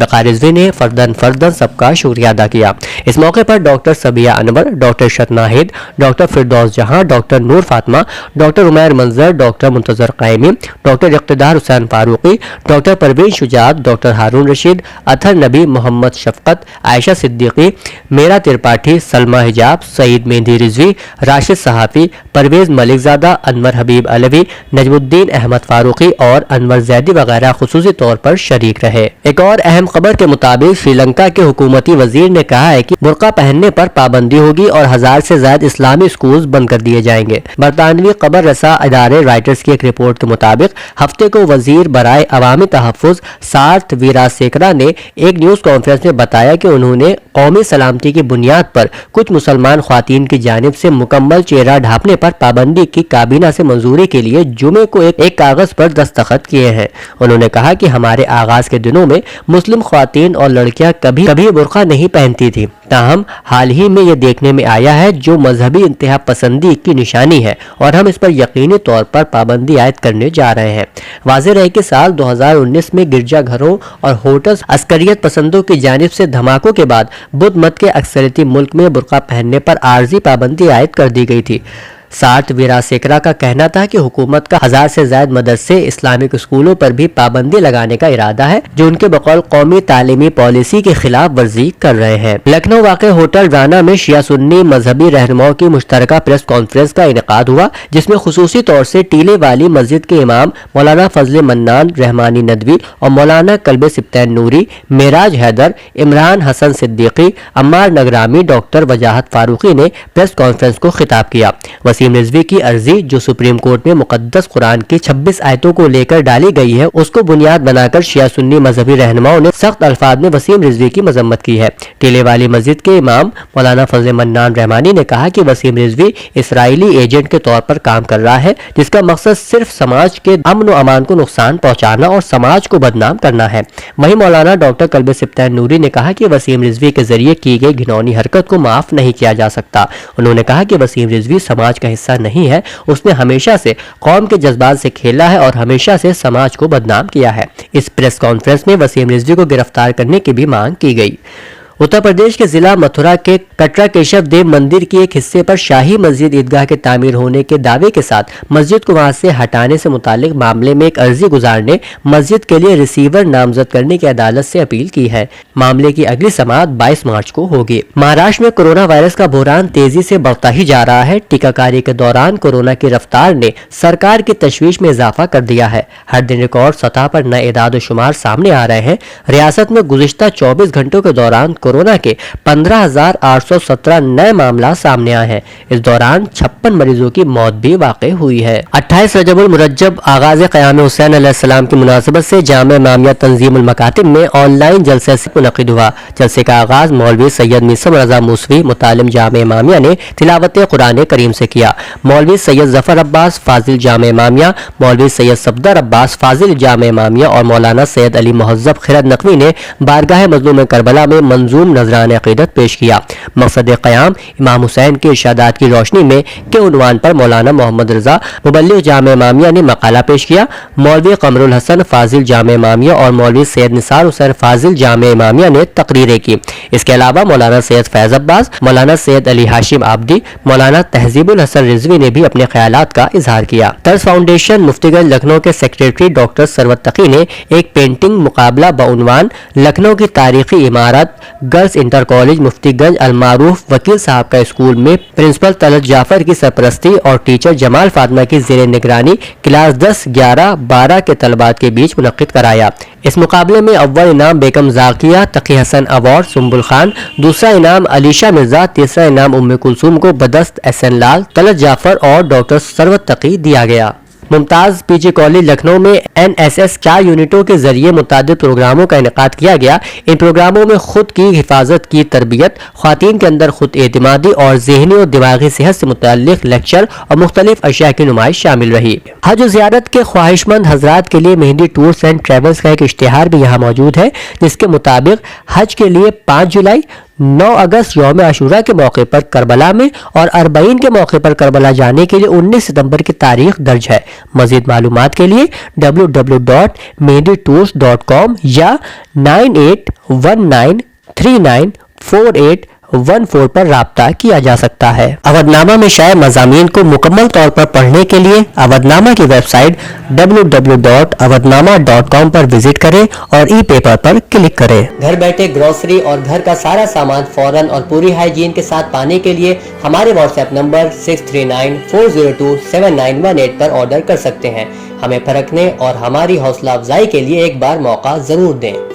وقار رضوی نے فردن سب کا شکریہ ادا کیا۔ اس موقع پر ڈاکٹر سبیہ انور، ڈاکٹر شتناہد، ڈاکٹر فردوس جہاں، ڈاکٹر نور فاطمہ، ڈاکٹر عمیر منظر، ڈاکٹر منتظر قائمی، ڈاکٹر اقتدار حسین فاروقی، ڈاکٹر پروین شجاعت، ڈاکٹر ہارون رشید، اطہر نبی، محمد شفقت، عائشہ صدیقی، میرا ترپاٹھی، سلمہ حجاب، سعید مہندی رضوی، راشد صحافی، پرویز ملک زادہ، انور حبیب علوی، نجم الدین احمد فاروقی اور انور زیدی وغیرہ خصوصی طور پر شریک رہے۔ ایک اور اہم خبر کے مطابق سری لنکا کے حکومتی وزیر نے کہا ہے کہ برقع پہننے پر پابندی ہوگی اور 1000 سے زائد اسلامی اسکولز بند کر دیے جائیں گے۔ برطانوی خبر رساں ادارے رائٹرز کی ایک رپورٹ کے مطابق ہفتے کو وزیر برائے عوامی تحفظ سارتھ ویراسیکرا نے ایک نیوز کانفرنس میں بتایا کہ انہوں نے قومی سلامتی کی بنیاد پر کچھ مسلمان خواتین کی جانب سے مکمل چہرہ ڈھانپنے پر پابندی کی کابینہ سے منظوری کے لیے جمعے کو ایک کاغذ پر دستخط کیے ہیں۔ انہوں نے کہا کہ ہمارے آغاز کے دنوں میں مسلم خواتین اور لڑکیاں کبھی برقع نہیں پہنتی تھیں، تاہم حال ہی میں یہ دیکھنے میں آیا ہے جو مذہبی انتہا پسندی کی نشانی ہے اور ہم اس پر یقینی طور پر پابندی عائد کرنے جا رہے ہیں۔ واضح رہے کہ سال 2019 میں گرجا گھروں اور ہوٹلز عسکریت پسندوں کی جانب سے دھماکوں کے بعد بدھ مت کے اکثریتی ملک میں برقع پہننے پر عارضی پابندی عائد کر دی گئی تھی۔ سارتھ ویراسیکرا کا کہنا تھا کہ حکومت کا 1000 سے زائد مدرسے اسلامک اسکولوں پر بھی پابندی لگانے کا ارادہ ہے جو ان کے بقول قومی تعلیمی پالیسی کی خلاف ورزی کر رہے ہیں۔ لکھنؤ واقع ہوٹل رانا میں شیعہ سنی مذہبی رہنماؤں کی مشترکہ پریس کانفرنس کا انعقاد ہوا جس میں خصوصی طور سے ٹیلے والی مسجد کے امام مولانا فضل منان رحمانی ندوی اور مولانا کلب سبطین نوری، معراج حیدر، عمران حسن صدیقی، عمار نگرامی، ڈاکٹر وجاہت فاروقی نے پریس کانفرنس کو خطاب کیا۔ وسیم رضوی کی عرضی جو سپریم کورٹ میں مقدس قرآن کی 26 آیتوں کو لے کر ڈالی گئی ہے اس کو بنیاد بنا کر شیعہ سنی مذہبی رہنماؤں نے سخت الفاظ میں وسیم رضوی کی مذمت کی ہے۔ ٹیلے والی مسجد کے امام مولانا فضل منان رحمانی نے کہا کہ وسیم رضوی اسرائیلی ایجنٹ کے طور پر کام کر رہا ہے جس کا مقصد صرف سماج کے امن و امان کو نقصان پہنچانا اور سماج کو بدنام کرنا ہے۔ وہیں مولانا ڈاکٹر کلب سبطین نوری نے کہا کہ وسیم رضوی کے ذریعے کی گئی گھناؤنی حرکت کو معاف نہیں کیا جا سکتا۔ انہوں نے کہا کہ وسیم رضوی سماج کا حصہ نہیں ہے، اس نے ہمیشہ سے قوم کے جذبات سے کھیلا ہے اور ہمیشہ سے سماج کو بدنام کیا ہے۔ اس پریس کانفرنس میں وسیم رضوی کو گرفتار کرنے کی بھی مانگ کی گئی۔ اتر پردیش کے ضلع متھرا کے کٹرا کیشو دیو مندر کی ایک حصے پر شاہی مسجد عیدگاہ کے تعمیر ہونے کے دعوے کے ساتھ مسجد کو وہاں سے ہٹانے سے متعلق معاملے میں ایک عرضی گزار نے مسجد کے لیے ریسیور نامزد کرنے کی عدالت سے اپیل کی ہے۔ معاملے کی اگلی سماعت 22 مارچ کو ہوگی۔ مہاراشٹر میں کورونا وائرس کا بحران تیزی سے بڑھتا ہی جا رہا ہے۔ ٹیکہ کاری کے دوران کورونا کی رفتار نے سرکار کی تشویش میں اضافہ کر دیا ہے۔ ہر دن ریکارڈ سطح پر نئے اعداد و شمار سامنے آ رہے ہیں۔ ریاست میں گزشتہ 24 گھنٹوں کے دوران کورونا کے 15,817 نئے معاملات سامنے آئے ہیں۔ اس دوران 56 مریضوں کی موت بھی واقع ہوئی ہے۔ 28 رجب المرجب آغاز قیام حسین علیہ السلام کی مناسبت سے جامع امامیہ تنظیم المکاتب میں آن لائن جلسے سے منعقد ہوا۔ جلسے کا آغاز مولوی سید میثم رضا موسوی متعلم جامع امامیہ نے تلاوت قرآن کریم سے کیا۔ مولوی سید ظفر عباس فاضل جامع امامیہ، مولوی سید صفدر عباس فاضل جامع امامیہ اور مولانا سید علی مہذب خرد نقوی نے بارگاہ مظلوم کربلا میں منظوم نذران عقیدت پیش کیا۔ مقصد قیام امام حسین کے ارشادات کی روشنی میں کے عنوان پر مولانا محمد رضا مبلغ جامع امامیہ نے مقالہ پیش کیا۔ مولوی قمر الحسن فاضل جامع امامیہ اور مولوی سید نثار حسین فاضل جامع امامیہ نے تقریریں کی۔ اس کے علاوہ مولانا سید فیض عباس، مولانا سید علی ہاشم عابدی، مولانا تہذیب الحسن رضوی نے بھی اپنے خیالات کا اظہار کیا۔ طرز فاؤنڈیشن مفتی گنج لکھنؤ کے سیکریٹری ڈاکٹر ثروت تقی نے ایک پینٹنگ مقابلہ بعنوان لکھنؤ کی تاریخی عمارت گرلز انٹر کالج مفتی گنج المعروف وکیل صاحب کا اسکول میں پرنسپل طلعت جعفر کی سرپرستی اور ٹیچر جمال فاطمہ کی زیر نگرانی کلاس 10، 11، 12 کے طلبات کے بیچ منعقد کرایا۔ اس مقابلے میں اول انعام بیگم زاکیہ تقی حسن ایوارڈ سنبل خان، دوسرا انعام علیشہ مرزا، تیسرا انعام ام کلثوم کو بدست احسن لال، طلعت جعفر اور ڈاکٹر ثروت تقی دیا گیا۔ ممتاز پی جی کالج لکھنؤ میں NSS 4 یونٹوں کے ذریعے متعدد پروگراموں کا انعقاد کیا گیا۔ ان پروگراموں میں خود کی حفاظت کی تربیت، خواتین کے اندر خود اعتمادی اور ذہنی اور دماغی صحت سے متعلق لیکچر اور مختلف اشیاء کی نمائش شامل رہی۔ حج و زیارت کے خواہش مند حضرات کے لیے مہندی ٹورز اینڈ ٹریولز کا ایک اشتہار بھی یہاں موجود ہے جس کے مطابق حج کے لیے 5 جولائی، 9 اگست یوم عاشورہ کے موقع پر کربلا میں اور اربعین کے موقع پر کربلا جانے کے لیے 19 ستمبر کی تاریخ درج ہے۔ مزید معلومات کے لیے www.mediatours.com یا 9819394814 پر رابطہ کیا جا سکتا ہے۔ اودھ نامہ میں شائع مضامین کو مکمل طور پر پڑھنے کے لیے اودھ نامہ کی ویب سائٹ www.awadhnama.com پر وزٹ کریں اور ای پیپر پر کلک کریں۔ گھر بیٹھے گروسری اور گھر کا سارا سامان فوراً اور پوری ہائیجین کے ساتھ پانے کے لیے ہمارے واٹس ایپ نمبر 6394027918 پر آرڈر کر سکتے ہیں۔ ہمیں پرکھنے اور ہماری حوصلہ افزائی کے لیے ایک بار موقع ضرور دیں۔